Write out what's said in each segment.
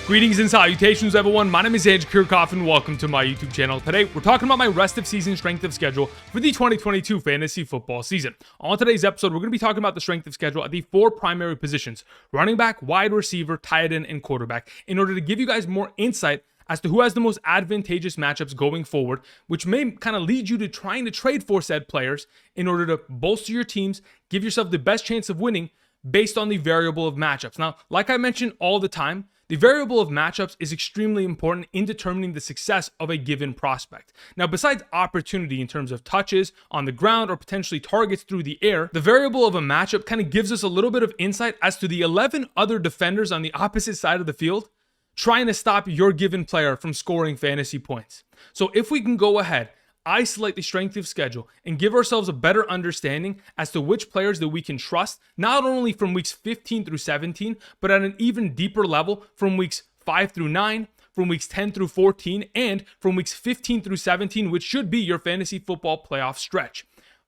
Greetings and salutations, everyone. My name is Andrew Kirchhoff, and welcome to my YouTube channel. Today, we're talking about my rest of season strength of schedule for the 2022 fantasy football season. On today's episode, we're going to be talking about the strength of schedule at the four primary positions: running back, wide receiver, tight end, and quarterback, in order to give you guys more insight as to who has the most advantageous matchups going forward, which may kind of lead you to trying to trade for said players in order to bolster your teams, give yourself the best chance of winning based on the variable of matchups. Now, like I mentioned all the time, the variable of matchups is extremely important in determining the success of a given prospect. Now, besides opportunity in terms of touches on the ground or potentially targets through the air, the variable of a matchup kind of gives us a little bit of insight as to the 11 other defenders on the opposite side of the field trying to stop your given player from scoring fantasy points. So if we can go ahead, isolate the strength of schedule, and give ourselves a better understanding as to which players that we can trust, not only from weeks 15 through 17, but at an even deeper level from weeks 5 through 9, from weeks 10 through 14, and from weeks 15 through 17, which should be your fantasy football playoff stretch.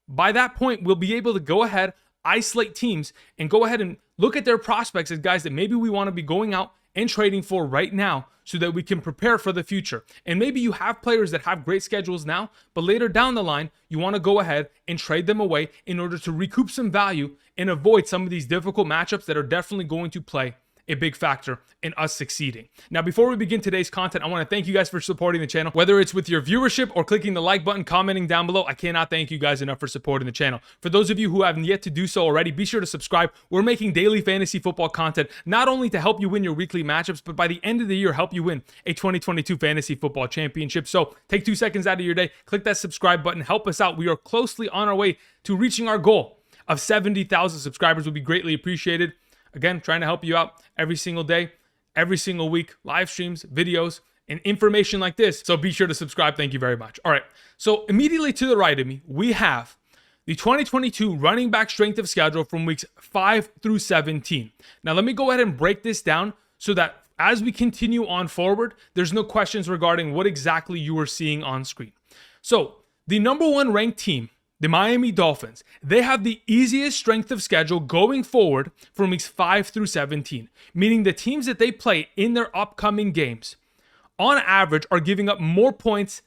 By that point, we'll be able to go ahead, isolate teams, and go ahead and look at their prospects as guys that maybe we want to be going out and trading for right now so that we can prepare for the future. And maybe you have players that have great schedules now, but later down the line, you want to go ahead and trade them away in order to recoup some value and avoid some of these difficult matchups that are definitely going to play a big factor in us succeeding. Now, before we begin today's content, I want to thank you guys for supporting the channel, whether it's with your viewership or clicking the like button, commenting down below. I cannot thank you guys enough for supporting the channel. For those of you who haven't yet to do so already, be sure to subscribe. We're making daily fantasy football content, not only to help you win your weekly matchups, but by the end of the year, help you win a 2022 fantasy football championship. So take 2 seconds out of your day, click that subscribe button, help us out. We are closely on our way to reaching our goal of 70,000 subscribers. Would be greatly appreciated. Again, trying to help you out every single day, every single week, live streams, videos, and information like this. So be sure to subscribe. Thank you very much. All right. So immediately to the right of me, we have the 2022 running back strength of schedule from weeks 5 through 17. Now, let me go ahead and break this down so that as we continue on forward, there's no questions regarding what exactly you are seeing on screen. So the number one ranked team, the Miami Dolphins, they have the easiest strength of schedule going forward from weeks 5 through 17, meaning the teams that they play in their upcoming games, on average, are giving up more points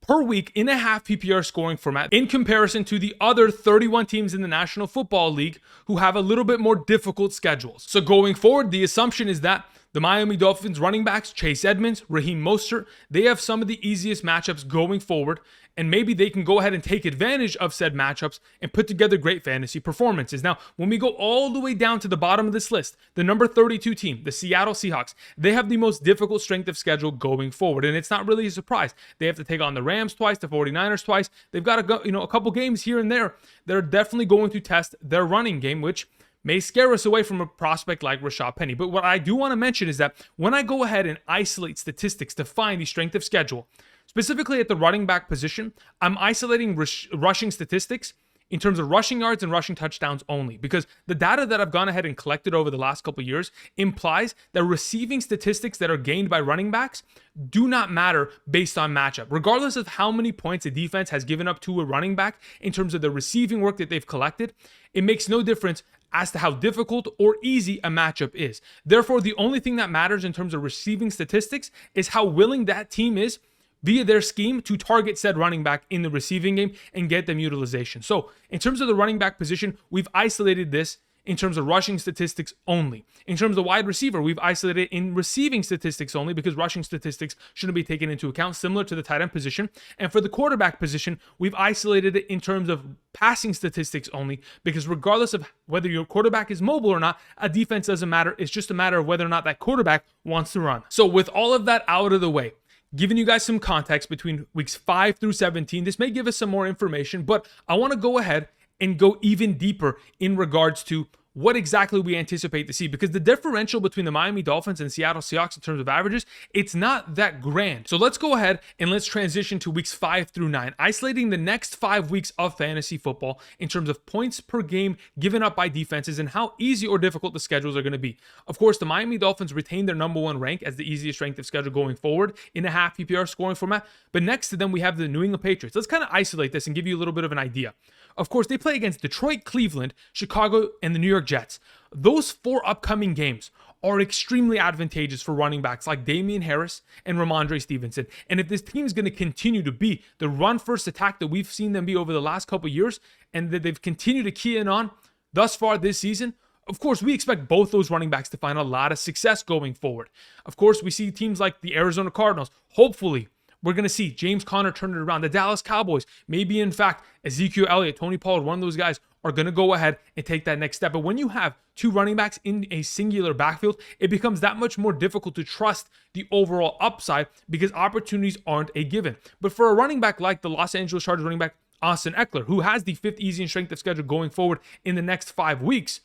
per week in a half PPR scoring format in comparison to the other 31 teams in the National Football League who have a little bit more difficult schedules. So going forward, the assumption is that the Miami Dolphins running backs, Chase Edmonds, Raheem Mostert, they have some of the easiest matchups going forward, and maybe they can go ahead and take advantage of said matchups and put together great fantasy performances. Now, when we go all the way down to the bottom of this list, the number 32 team, the Seattle Seahawks, they have the most difficult strength of schedule going forward, and it's not really a surprise. They have to take on the Rams twice, the 49ers twice. They've got to go, a couple games here and there. They're definitely going to test their running game, which may scare us away from a prospect like Rashad Penny. But what I do want to mention is that when I go ahead and isolate statistics to find the strength of schedule, specifically at the running back position, I'm isolating rushing statistics in terms of rushing yards and rushing touchdowns only, because the data that I've gone ahead and collected over the last couple of years implies that receiving statistics that are gained by running backs do not matter based on matchup. Regardless of how many points a defense has given up to a running back in terms of the receiving work that they've collected, it makes no difference as to how difficult or easy a matchup is. Therefore, the only thing that matters in terms of receiving statistics is how willing that team is via their scheme to target said running back in the receiving game and get them utilization. So in terms of the running back position, we've isolated this in terms of rushing statistics only. In terms of wide receiver, we've isolated in receiving statistics only because rushing statistics shouldn't be taken into account, similar to the tight end position. And for the quarterback position, we've isolated it in terms of passing statistics only, because regardless of whether your quarterback is mobile or not, a defense doesn't matter. It's just a matter of whether or not that quarterback wants to run. So with all of that out of the way, giving you guys some context between weeks 5 through 17, this may give us some more information, but I want to go ahead and go even deeper in regards to what exactly we anticipate to see, because the differential between the Miami Dolphins and Seattle Seahawks in terms of averages, it's not that grand. So let's go ahead and let's transition to weeks 5 through 9, isolating the next 5 weeks of fantasy football in terms of points per game given up by defenses and how easy or difficult the schedules are going to be. Of course, the Miami Dolphins retain their number one rank as the easiest strength of schedule going forward in a half PPR scoring format, but next to them we have the New England Patriots. Let's kind of isolate this and give you a little bit of an idea. Of course, they play against Detroit, Cleveland, Chicago, and the New York Jets. Those 4 upcoming games are extremely advantageous for running backs like Damian Harris and Ramondre Stevenson. And if this team is going to continue to be the run-first attack that we've seen them be over the last couple of years, and that they've continued to key in on thus far this season, of course, we expect both those running backs to find a lot of success going forward. Of course, we see teams like the Arizona Cardinals. Hopefully, we're going to see James Conner turn it around. The Dallas Cowboys, maybe in fact, Ezekiel Elliott, Tony Pollard, one of those guys are going to go ahead and take that next step. But when you have two running backs in a singular backfield, it becomes that much more difficult to trust the overall upside because opportunities aren't a given. But for a running back like the Los Angeles Chargers running back, Austin Eckler, who has the 5th easiest strength of schedule going forward in the next 5 weeks,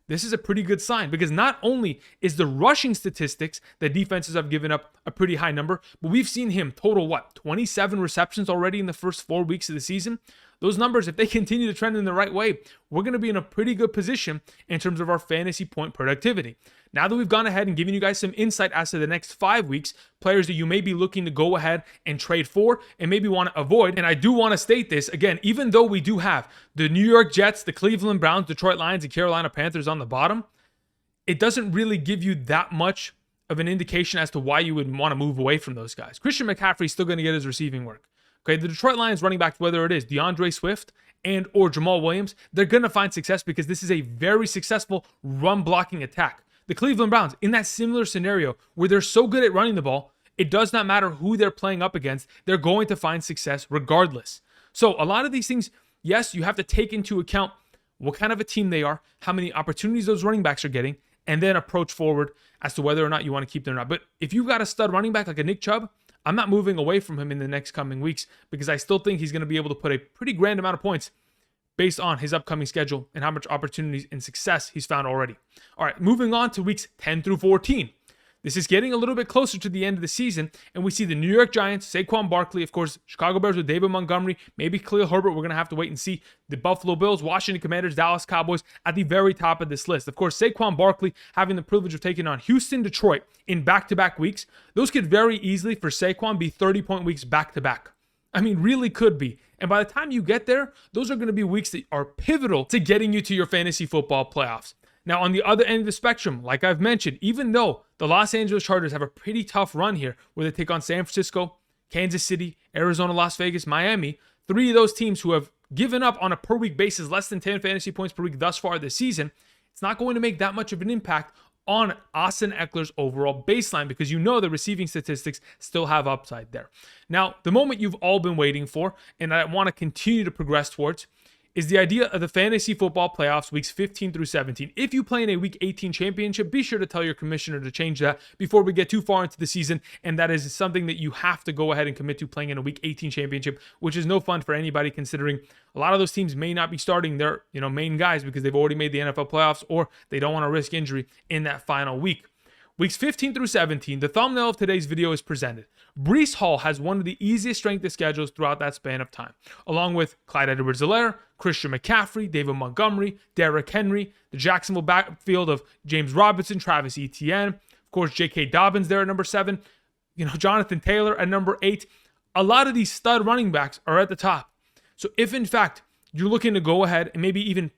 this is a pretty good sign because not only is the rushing statistics that defenses have given up a pretty high number, but we've seen him total, 27 receptions already in the first 4 weeks of the season. Those numbers, if they continue to trend in the right way, we're going to be in a pretty good position in terms of our fantasy point productivity. Now that we've gone ahead and given you guys some insight as to the next 5 weeks, players that you may be looking to go ahead and trade for and maybe want to avoid, and I do want to state this, again, even though we do have the New York Jets, the Cleveland Browns, Detroit Lions, and Carolina Panthers on the bottom, it doesn't really give you that much of an indication as to why you would want to move away from those guys. Christian McCaffrey is still going to get his receiving work. Okay, the Detroit Lions running backs, whether it is DeAndre Swift and or Jamal Williams, they're going to find success because this is a very successful run blocking attack. The Cleveland Browns, in that similar scenario where they're so good at running the ball, it does not matter who they're playing up against, they're going to find success regardless. So a lot of these things, yes, you have to take into account what kind of a team they are, how many opportunities those running backs are getting, and then approach forward as to whether or not you want to keep them or not. But if you've got a stud running back like a Nick Chubb, I'm not moving away from him in the next coming weeks because I still think he's going to be able to put a pretty grand amount of points based on his upcoming schedule and how much opportunities and success he's found already. All right, moving on to weeks 10 through 14. This is getting a little bit closer to the end of the season, and we see the New York Giants, Saquon Barkley, of course, Chicago Bears with David Montgomery, maybe Khalil Herbert. We're going to have to wait and see. The Buffalo Bills, Washington Commanders, Dallas Cowboys at the very top of this list. Of course, Saquon Barkley having the privilege of taking on Houston, Detroit in back-to-back weeks. Those could very easily, for Saquon, be 30-point weeks back-to-back. I mean, really could be. And by the time you get there, those are going to be weeks that are pivotal to getting you to your fantasy football playoffs. Now, on the other end of the spectrum, like I've mentioned, even though the Los Angeles Chargers have a pretty tough run here where they take on San Francisco, Kansas City, Arizona, Las Vegas, Miami, 3 of those teams who have given up on a per-week basis less than 10 fantasy points per week thus far this season, it's not going to make that much of an impact on Austin Eckler's overall baseline because you know the receiving statistics still have upside there. Now, the moment you've all been waiting for, and I want to continue to progress towards, is the idea of the fantasy football playoffs weeks 15 through 17. If you play in a week 18 championship, be sure to tell your commissioner to change that before we get too far into the season. And that is something that you have to go ahead and commit to playing in a week 18 championship, which is no fun for anybody considering a lot of those teams may not be starting their main guys because they've already made the NFL playoffs or they don't want to risk injury in that final week. Weeks 15 through 17, the thumbnail of today's video is presented. Breece Hall has one of the easiest strength of schedules throughout that span of time, along with Clyde Edwards-Helaire, Christian McCaffrey, David Montgomery, Derrick Henry, the Jacksonville backfield of James Robinson, Travis Etienne, of course, J.K. Dobbins there at number 7, Jonathan Taylor at number 8. A lot of these stud running backs are at the top. So if, in fact, you're looking to go ahead and maybe even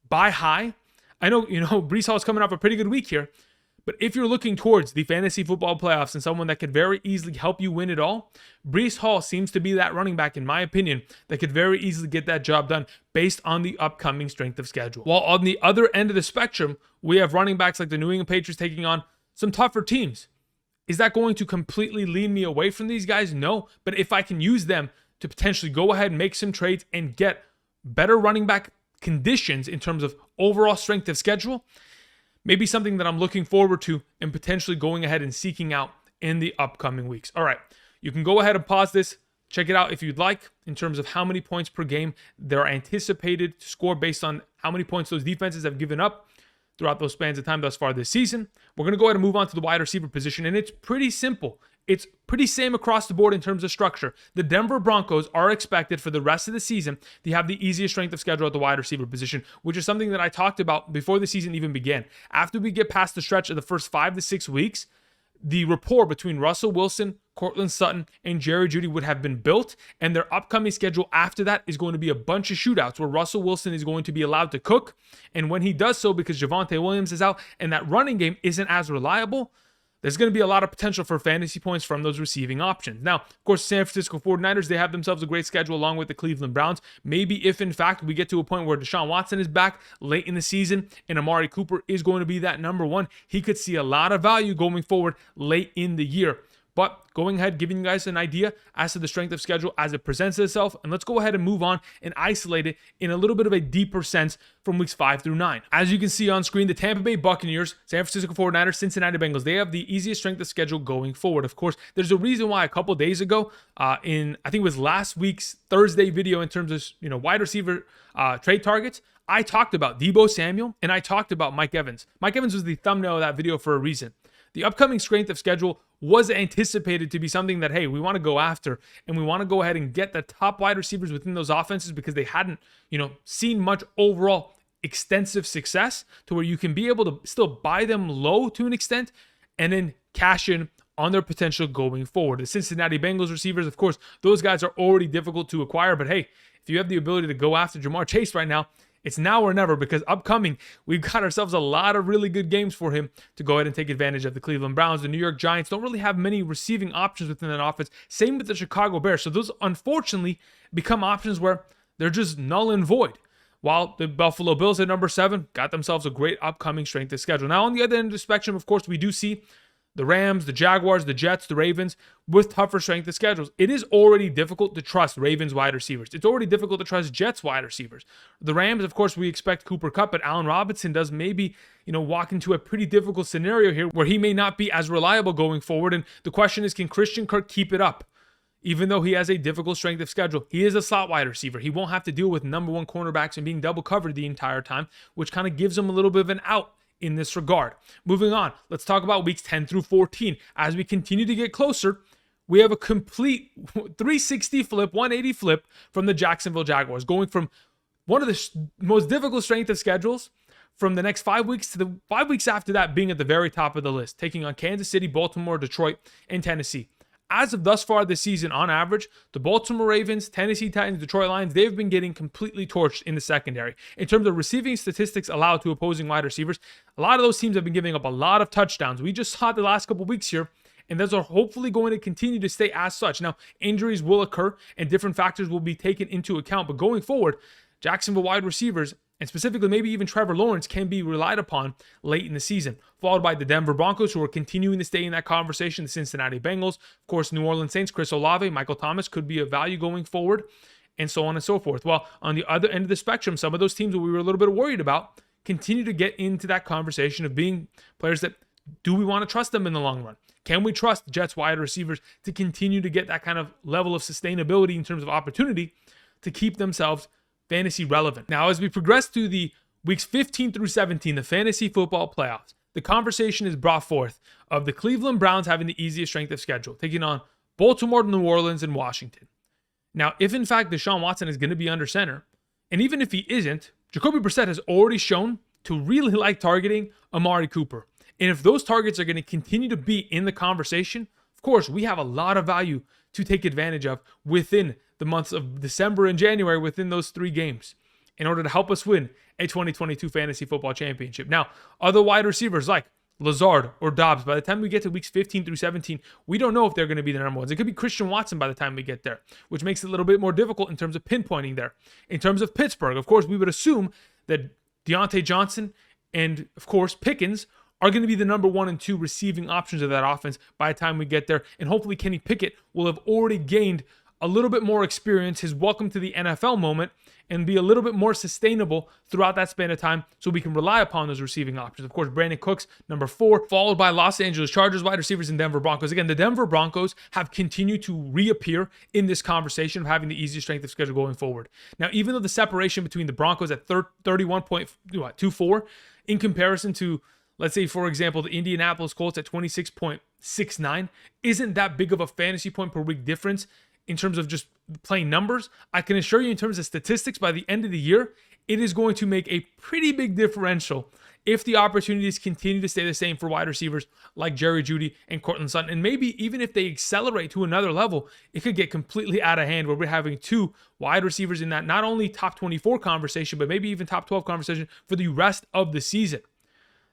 buy high, I know, Breece Hall is coming off a pretty good week here, but if you're looking towards the fantasy football playoffs and someone that could very easily help you win it all, Breece Hall seems to be that running back, in my opinion, that could very easily get that job done based on the upcoming strength of schedule. While on the other end of the spectrum, we have running backs like the New England Patriots taking on some tougher teams. Is that going to completely lead me away from these guys? No, but if I can use them to potentially go ahead and make some trades and get better running back conditions in terms of overall strength of schedule, maybe something that I'm looking forward to and potentially going ahead and seeking out in the upcoming weeks. All right, you can go ahead and pause this. Check it out if you'd like in terms of how many points per game they're anticipated to score based on how many points those defenses have given up throughout those spans of time thus far this season. We're going to go ahead and move on to the wide receiver position, and it's pretty simple. It's pretty same across the board in terms of structure. The Denver Broncos are expected for the rest of the season to have the easiest strength of schedule at the wide receiver position, which is something that I talked about before the season even began. After we get past the stretch of the first 5 to 6 weeks, the rapport between Russell Wilson, Cortland Sutton, and Jerry Jeudy would have been built, and their upcoming schedule after that is going to be a bunch of shootouts where Russell Wilson is going to be allowed to cook, and when he does so, because Javonte Williams is out and that running game isn't as reliable, there's going to be a lot of potential for fantasy points from those receiving options. Now, of course, San Francisco 49ers, they have themselves a great schedule along with the Cleveland Browns. Maybe if, in fact, we get to a point where Deshaun Watson is back late in the season and Amari Cooper is going to be that number one, he could see a lot of value going forward late in the year. But going ahead, giving you guys an idea as to the strength of schedule as it presents itself. And let's go ahead and move on and isolate it in a little bit of a deeper sense from weeks 5 through 9. As you can see on screen, the Tampa Bay Buccaneers, San Francisco 49ers, Cincinnati Bengals, they have the easiest strength of schedule going forward. Of course, there's a reason why a couple days ago, I think it was last week's Thursday video in terms of wide receiver trade targets, I talked about Deebo Samuel and I talked about Mike Evans. Mike Evans was the thumbnail of that video for a reason. The upcoming strength of schedule was anticipated to be something that, hey, we want to go after and we want to go ahead and get the top wide receivers within those offenses because they hadn't, seen much overall extensive success to where you can be able to still buy them low to an extent and then cash in on their potential going forward. The Cincinnati Bengals receivers, of course, those guys are already difficult to acquire, but hey, if you have the ability to go after Jamar Chase right now, it's now or never, because upcoming, we've got ourselves a lot of really good games for him to go ahead and take advantage of. The Cleveland Browns, the New York Giants don't really have many receiving options within that offense. Same with the Chicago Bears. So those, unfortunately, become options where they're just null and void. While the Buffalo Bills at number 7 got themselves a great upcoming strength of schedule. Now, on the other end of the spectrum, of course, we do see the Rams, the Jaguars, the Jets, the Ravens with tougher strength of schedules. It is already difficult to trust Ravens wide receivers. It's already difficult to trust Jets wide receivers. The Rams, of course, we expect Cooper Kupp, but Allen Robinson does maybe, walk into a pretty difficult scenario here where he may not be as reliable going forward. And the question is, can Christian Kirk keep it up? Even though he has a difficult strength of schedule, he is a slot wide receiver. He won't have to deal with number one cornerbacks and being double covered the entire time, which kind of gives him a little bit of an out in this regard. Moving on, let's talk about weeks 10 through 14. As we continue to get closer, we have a complete 360 flip, 180 flip from the Jacksonville Jaguars, going from one of the most difficult strength of schedules from the next 5 weeks to the 5 weeks after that being at the very top of the list, taking on Kansas City, Baltimore, Detroit, and Tennessee. As of thus far this season, on average, the Baltimore Ravens, Tennessee Titans, Detroit Lions, they've been getting completely torched in the secondary. In terms of receiving statistics allowed to opposing wide receivers, a lot of those teams have been giving up a lot of touchdowns. We just saw it the last couple weeks here, and those are hopefully going to continue to stay as such. Now, injuries will occur, and different factors will be taken into account, but going forward, Jacksonville wide receivers, and specifically maybe even Trevor Lawrence, can be relied upon late in the season, followed by the Denver Broncos, who are continuing to stay in that conversation, the Cincinnati Bengals, of course, New Orleans Saints, Chris Olave, Michael Thomas could be a value going forward, and so on and so forth. Well, on the other end of the spectrum, some of those teams that we were a little bit worried about continue to get into that conversation of being players that, do we want to trust them in the long run? Can we trust Jets wide receivers to continue to get that kind of level of sustainability in terms of opportunity to keep themselves fantasy relevant? Now, as we progress through the weeks 15 through 17, the fantasy football playoffs, the conversation is brought forth of the Cleveland Browns having the easiest strength of schedule, taking on Baltimore, New Orleans, and Washington. Now, if in fact Deshaun Watson is going to be under center, and even if he isn't, Jacoby Brissett has already shown to really like targeting Amari Cooper. And if those targets are going to continue to be in the conversation, of course, we have a lot of value to take advantage of within the months of December and January, within those 3 games, in order to help us win a 2022 fantasy football championship. Now, other wide receivers like Lazard or Dobbs, by the time we get to weeks 15 through 17, we don't know if they're going to be the number ones. It could be Christian Watson by the time we get there, which makes it a little bit more difficult in terms of pinpointing there. In terms of Pittsburgh, of course, we would assume that Deontay Johnson and, of course, Pickens are going to be the number 1 and 2 receiving options of that offense by the time we get there. And hopefully Kenny Pickett will have already gained a little bit more experience, his welcome to the NFL moment, and be a little bit more sustainable throughout that span of time so we can rely upon those receiving options. Of course, Brandon Cooks, number 4, followed by Los Angeles Chargers wide receivers and Denver Broncos. Again, the Denver Broncos have continued to reappear in this conversation of having the easiest strength of schedule going forward. Now, even though the separation between the Broncos at 31.24 in comparison to, let's say, for example, the Indianapolis Colts at 26.69 isn't that big of a fantasy point per week difference, in terms of just plain numbers, I can assure you in terms of statistics, by the end of the year, it is going to make a pretty big differential if the opportunities continue to stay the same for wide receivers like Jerry Jeudy and Courtland Sutton. And maybe even if they accelerate to another level, it could get completely out of hand where we're having two wide receivers in that not only top 24 conversation, but maybe even top 12 conversation for the rest of the season.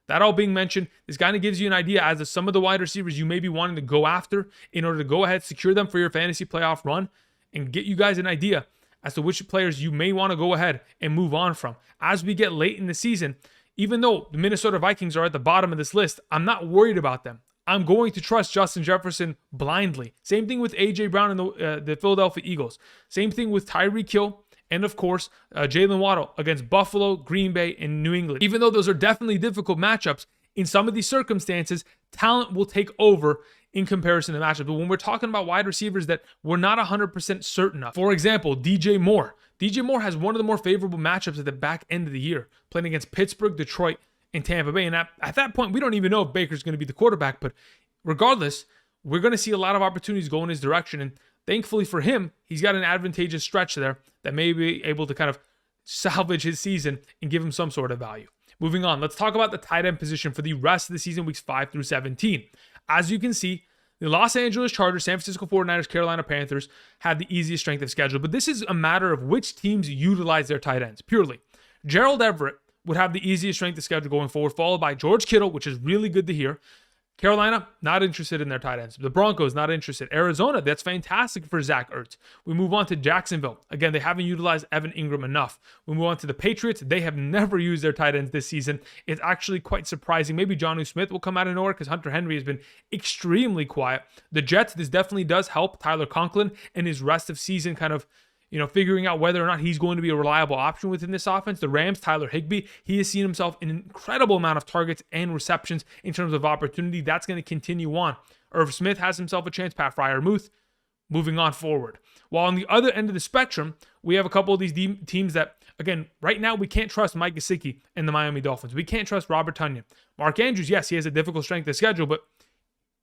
That all being mentioned, this kind of gives you an idea as to some of the wide receivers you may be wanting to go after in order to go ahead, secure them for your fantasy playoff run, and get you guys an idea as to which players you may want to go ahead and move on from. As we get late in the season, even though the Minnesota Vikings are at the bottom of this list, I'm not worried about them. I'm going to trust Justin Jefferson blindly. Same thing with A.J. Brown and the Philadelphia Eagles. Same thing with Tyreek Hill and, of course, Jalen Waddle against Buffalo, Green Bay, and New England. Even though those are definitely difficult matchups, in some of these circumstances, talent will take over in comparison to matchups. But when we're talking about wide receivers that we're not 100% certain of, for example, DJ Moore. DJ Moore has one of the more favorable matchups at the back end of the year, playing against Pittsburgh, Detroit, and Tampa Bay. And at that point, we don't even know if Baker's going to be the quarterback. But regardless, we're going to see a lot of opportunities go in his direction. And thankfully for him, he's got an advantageous stretch there that may be able to kind of salvage his season and give him some sort of value. Moving on, let's talk about the tight end position for the rest of the season, weeks 5 through 17. As you can see, the Los Angeles Chargers, San Francisco 49ers, Carolina Panthers had the easiest strength of schedule, but this is a matter of which teams utilize their tight ends, purely. Gerald Everett would have the easiest strength of schedule going forward, followed by George Kittle, which is really good to hear. Carolina, not interested in their tight ends. The Broncos, not interested. Arizona, that's fantastic for Zach Ertz. We move on to Jacksonville. Again, they haven't utilized Evan Ingram enough. We move on to the Patriots. They have never used their tight ends this season. It's actually quite surprising. Maybe Jonnu Smith will come out of nowhere because Hunter Henry has been extremely quiet. The Jets, this definitely does help Tyler Conklin in his rest of season kind of figuring out whether or not he's going to be a reliable option within this offense. The Rams, Tyler Higbee, he has seen himself an incredible amount of targets and receptions in terms of opportunity. That's going to continue on. Irv Smith has himself a chance. Pat Freiermuth, moving on forward. While on the other end of the spectrum, we have a couple of these teams that, again, right now we can't trust Mike Gesicki and the Miami Dolphins. We can't trust Robert Tonyan. Mark Andrews, yes, he has a difficult strength of schedule, but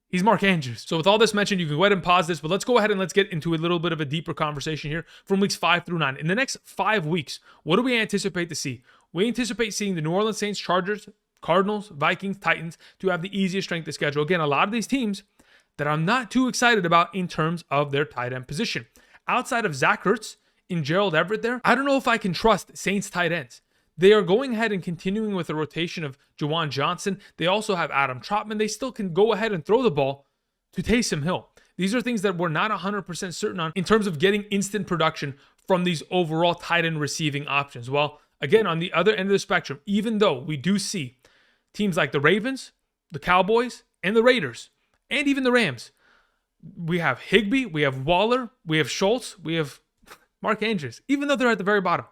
he's Mark Andrews. So with all this mentioned, you can go ahead and pause this, but let's go ahead and let's get into a little bit of a deeper conversation here from weeks 5 through 9. In the next 5 weeks, what do we anticipate to see? We anticipate seeing the New Orleans Saints, Chargers, Cardinals, Vikings, Titans to have the easiest strength of schedule. Again, a lot of these teams that I'm not too excited about in terms of their tight end position. Outside of Zach Ertz and Gerald Everett there, I don't know if I can trust Saints tight ends. They are going ahead and continuing with a rotation of Juwan Johnson. They also have Adam Trautman. They still can go ahead and throw the ball to Taysom Hill. These are things that we're not 100% certain on in terms of getting instant production from these overall tight end receiving options. Well, again, on the other end of the spectrum, even though we do see teams like the Ravens, the Cowboys, and the Raiders, and even the Rams, we have Higbee, we have Waller, we have Schultz, we have Mark Andrews, even though they're at the very bottom.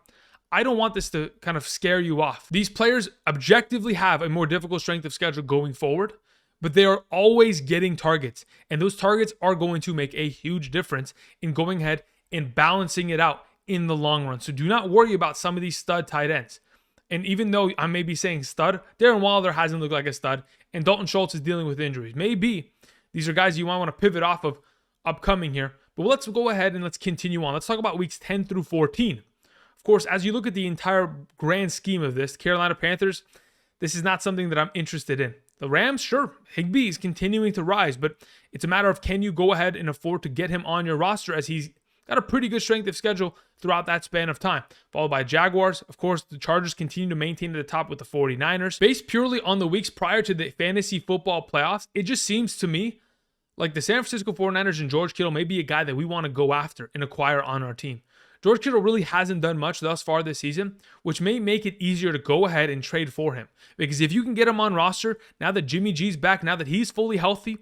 I don't want this to kind of scare you off. These players objectively have a more difficult strength of schedule going forward, but they are always getting targets. And those targets are going to make a huge difference in going ahead and balancing it out in the long run. So do not worry about some of these stud tight ends. And even though I may be saying stud, Darren Waller hasn't looked like a stud, and Dalton Schultz is dealing with injuries. Maybe these are guys you might want to pivot off of upcoming here. But let's go ahead and let's continue on. Let's talk about weeks 10 through 14. Of course, as you look at the entire grand scheme of this, Carolina Panthers, this is not something that I'm interested in. The Rams, sure, Higbee is continuing to rise, but it's a matter of can you go ahead and afford to get him on your roster as he's got a pretty good strength of schedule throughout that span of time. Followed by Jaguars. Of course, the Chargers continue to maintain at the top with the 49ers. Based purely on the weeks prior to the fantasy football playoffs, it just seems to me like the San Francisco 49ers and George Kittle may be a guy that we want to go after and acquire on our team. George Kittle really hasn't done much thus far this season, which may make it easier to go ahead and trade for him. Because if you can get him on roster, now that Jimmy G's back, now that he's fully healthy,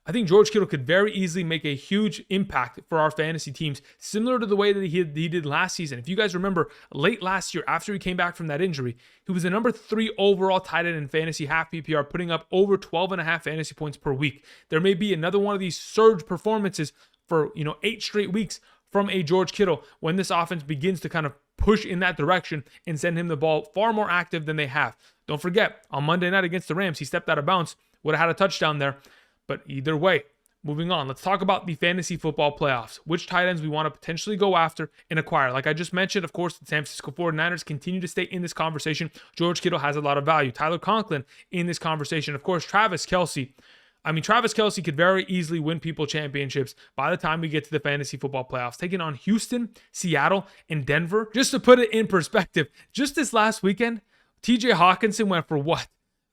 I think George Kittle could very easily make a huge impact for our fantasy teams, similar to the way that he did last season. If you guys remember, late last year, after he came back from that injury, he was the number 3 overall tight end in fantasy half PPR, putting up over 12.5 fantasy points per week. There may be another one of these surge performances for 8 straight weeks from a George Kittle when this offense begins to kind of push in that direction and send him the ball far more active than they have. Don't forget, on Monday night against the Rams, he stepped out of bounds, would have had a touchdown there. But either way, moving on, let's talk about the fantasy football playoffs. Which tight ends we want to potentially go after and acquire. Like I just mentioned, of course, the San Francisco 49ers continue to stay in this conversation. George Kittle has a lot of value. Tyler Conklin in this conversation. Of course, Travis Kelce. Travis Kelce could very easily win people championships by the time we get to the fantasy football playoffs, taking on Houston, Seattle, and Denver. Just to put it in perspective, just this last weekend, TJ Hawkinson went for what?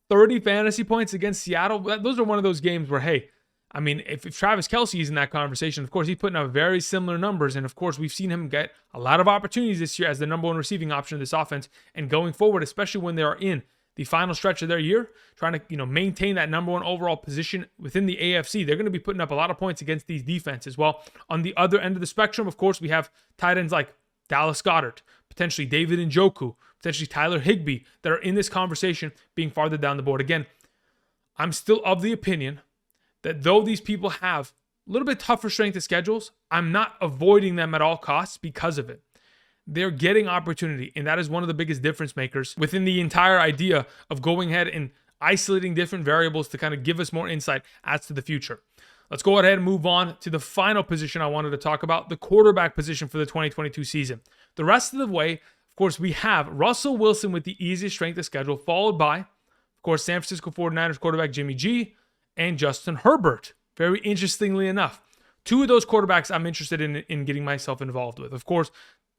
30 fantasy points against Seattle? Those are one of those games where, hey, if Travis Kelce is in that conversation, of course, he's putting up very similar numbers. And of course, we've seen him get a lot of opportunities this year as the number one receiving option of this offense. And going forward, especially when they are in the final stretch of their year, trying to maintain that number one overall position within the AFC, they're going to be putting up a lot of points against these defenses. Well, on the other end of the spectrum, of course, we have tight ends like Dallas Goedert, potentially David Njoku, potentially Tyler Higbee that are in this conversation being farther down the board. Again, I'm still of the opinion that though these people have a little bit tougher strength of schedules, I'm not avoiding them at all costs because of it. They're getting opportunity, and that is one of the biggest difference makers within the entire idea of going ahead and isolating different variables to kind of give us more insight as to the future. Let's go ahead and move on to the final position I wanted to talk about, the quarterback position for the 2022 season. The rest of the way, of course, we have Russell Wilson with the easiest strength of schedule, followed by, of course, San Francisco 49ers quarterback Jimmy G and Justin Herbert. Very interestingly enough, two of those quarterbacks I'm interested in getting myself involved with. Of course,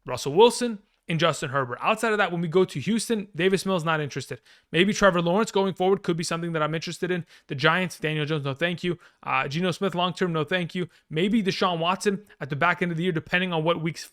Russell Wilson and Justin Herbert. Outside of that, when we go to Houston, Davis Mills not interested. Maybe Trevor Lawrence going forward could be something that I'm interested in. The Giants, Daniel Jones, no thank you. Geno Smith long-term, no thank you. Maybe Deshaun Watson at the back end of the year, depending on what weeks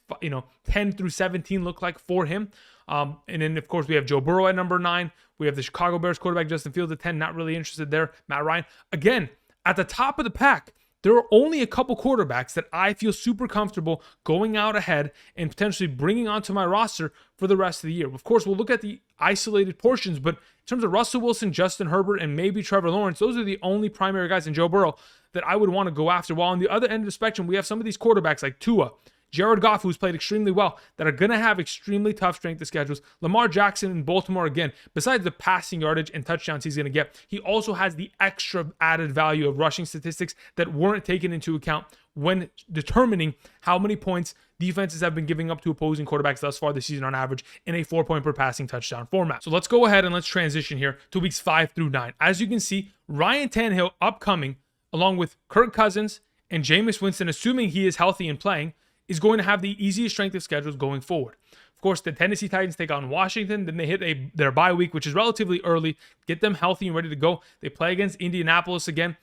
10 through 17 look like for him. And then, of course, we have Joe Burrow at number 9. We have the Chicago Bears quarterback Justin Fields at 10. Not really interested there. Matt Ryan. Again, at the top of the pack, there are only a couple quarterbacks that I feel super comfortable going out ahead and potentially bringing onto my roster for the rest of the year. Of course, we'll look at the isolated portions, but in terms of Russell Wilson, Justin Herbert, and maybe Trevor Lawrence, those are the only primary guys, in Joe Burrow, that I would want to go after. While on the other end of the spectrum, we have some of these quarterbacks like Tua, Jared Goff, who's played extremely well, that are going to have extremely tough strength of schedules. Lamar Jackson in Baltimore, again, besides the passing yardage and touchdowns he's going to get, he also has the extra added value of rushing statistics that weren't taken into account when determining how many points defenses have been giving up to opposing quarterbacks thus far this season on average in a 4-point per passing touchdown format. So let's go ahead and let's transition here to weeks 5 through 9. As you can see, Ryan Tannehill upcoming, along with Kirk Cousins and Jameis Winston, assuming he is healthy and playing, is going to have the easiest strength of schedules going forward. Of course, the Tennessee Titans take on Washington, then they hit their bye week, which is relatively early, get them healthy and ready to go. They play against Indianapolis again.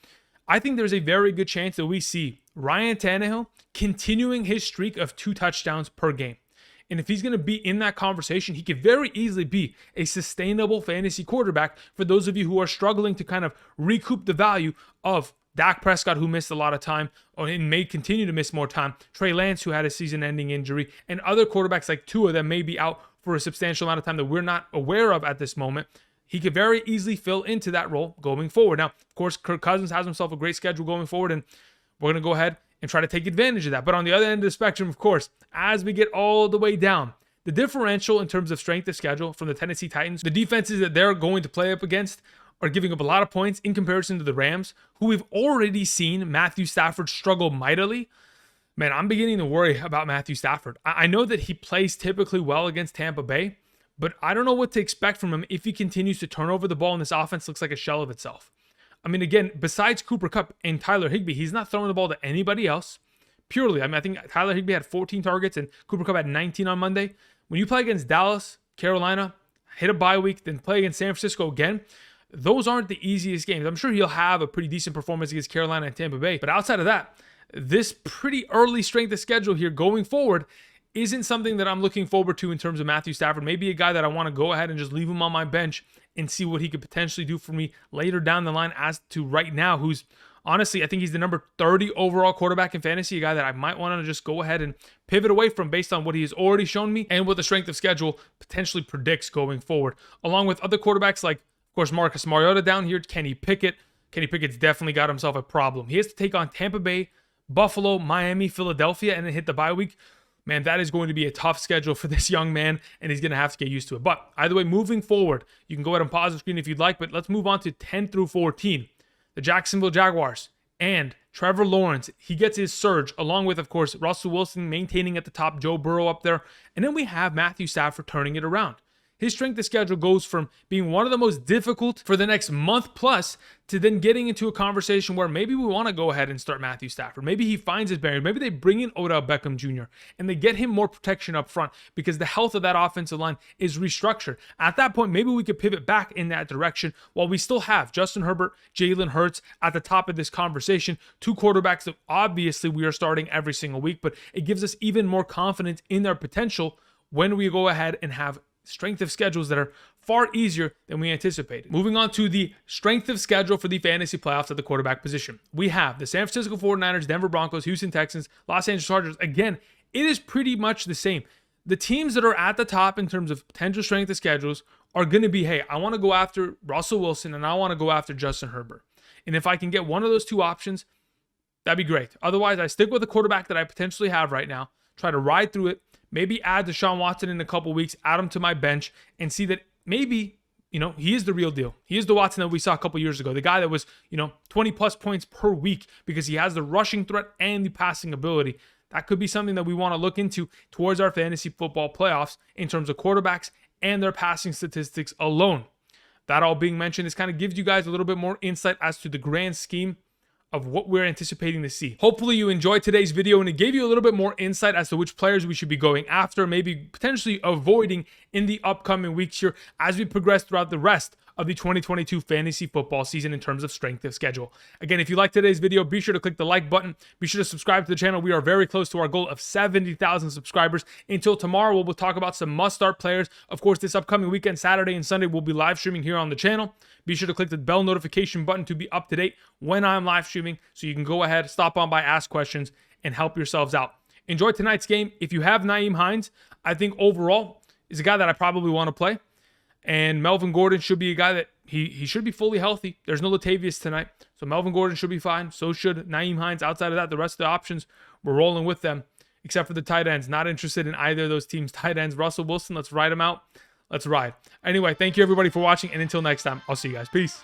I think there's a very good chance that we see Ryan Tannehill continuing his streak of 2 touchdowns per game. And if he's going to be in that conversation, he could very easily be a sustainable fantasy quarterback for those of you who are struggling to kind of recoup the value of Dak Prescott, who missed a lot of time and may continue to miss more time, Trey Lance, who had a season-ending injury, and other quarterbacks like Tua that may be out for a substantial amount of time that we're not aware of at this moment. He could very easily fill into that role going forward. Now, of course, Kirk Cousins has himself a great schedule going forward, and we're going to go ahead and try to take advantage of that. But on the other end of the spectrum, of course, as we get all the way down, the differential in terms of strength of schedule from the Tennessee Titans, the defenses that they're going to play up against are giving up a lot of points in comparison to the Rams, who we've already seen Matthew Stafford struggle mightily. Man, I'm beginning to worry about Matthew Stafford. I know that he plays typically well against Tampa Bay, but I don't know what to expect from him if he continues to turn over the ball and this offense looks like a shell of itself. Again, besides Cooper Kupp and Tyler Higbee, he's not throwing the ball to anybody else. Purely, I think Tyler Higbee had 14 targets and Cooper Kupp had 19 on Monday. When you play against Dallas, Carolina, hit a bye week, then play against San Francisco again, those aren't the easiest games. I'm sure he'll have a pretty decent performance against Carolina and Tampa Bay. But outside of that, this pretty early strength of schedule here going forward isn't something that I'm looking forward to in terms of Matthew Stafford. Maybe a guy that I want to go ahead and just leave him on my bench and see what he could potentially do for me later down the line, as to right now, who's honestly, I think he's the number 30 overall quarterback in fantasy, a guy that I might want to just go ahead and pivot away from based on what he has already shown me and what the strength of schedule potentially predicts going forward. Along with other quarterbacks like, of course, Marcus Mariota down here, Kenny Pickett. Kenny Pickett's definitely got himself a problem. He has to take on Tampa Bay, Buffalo, Miami, Philadelphia, and then hit the bye week. Man, that is going to be a tough schedule for this young man, and he's going to have to get used to it. But either way, moving forward, you can go ahead and pause the screen if you'd like, but let's move on to 10 through 14. The Jacksonville Jaguars, and Trevor Lawrence, he gets his surge, along with, of course, Russell Wilson maintaining at the top, Joe Burrow up there, and then we have Matthew Stafford turning it around. His strength of schedule goes from being one of the most difficult for the next month plus to then getting into a conversation where maybe we want to go ahead and start Matthew Stafford. Maybe he finds his bearings. Maybe they bring in Odell Beckham Jr. and they get him more protection up front because the health of that offensive line is restructured. At that point, maybe we could pivot back in that direction while we still have Justin Herbert, Jalen Hurts at the top of this conversation. Two quarterbacks that obviously we are starting every single week, but it gives us even more confidence in their potential when we go ahead and have strength of schedules that are far easier than we anticipated. Moving on to the strength of schedule for the fantasy playoffs at the quarterback position. We have the San Francisco 49ers, Denver Broncos, Houston Texans, Los Angeles Chargers. Again, it is pretty much the same. The teams that are at the top in terms of potential strength of schedules are going to be, hey, I want to go after Russell Wilson and I want to go after Justin Herbert. And if I can get one of those two options, that'd be great. Otherwise, I stick with the quarterback that I potentially have right now, try to ride through it, maybe add Deshaun Watson in a couple weeks, add him to my bench, and see that maybe, he is the real deal. He is the Watson that we saw a couple years ago, the guy that was, 20 plus points per week because he has the rushing threat and the passing ability. That could be something that we want to look into towards our fantasy football playoffs in terms of quarterbacks and their passing statistics alone. That all being mentioned, this kind of gives you guys a little bit more insight as to the grand scheme of what we're anticipating to see. Hopefully you enjoyed today's video and it gave you a little bit more insight as to which players we should be going after, maybe potentially avoiding in the upcoming weeks here as we progress throughout the rest of the 2022 fantasy football season in terms of strength of schedule. Again, if you liked today's video, be sure to click the like button. Be sure to subscribe to the channel. We are very close to our goal of 70,000 subscribers. Until tomorrow, we'll talk about some must-start players. Of course, this upcoming weekend, Saturday and Sunday, we'll be live streaming here on the channel. Be sure to click the bell notification button to be up to date when I'm live streaming so you can go ahead, stop on by, ask questions, and help yourselves out. Enjoy tonight's game. If you have Nyheim Hines, I think overall is a guy that I probably want to play. And Melvin Gordon should be a guy that he should be fully healthy. There's no Latavius tonight. So Melvin Gordon should be fine. So should Nyheim Hines. Outside of that, the rest of the options, we're rolling with them. Except for the tight ends. Not interested in either of those teams' tight ends. Russell Wilson, let's ride him out. Let's ride. Anyway, thank you everybody for watching. And until next time, I'll see you guys. Peace.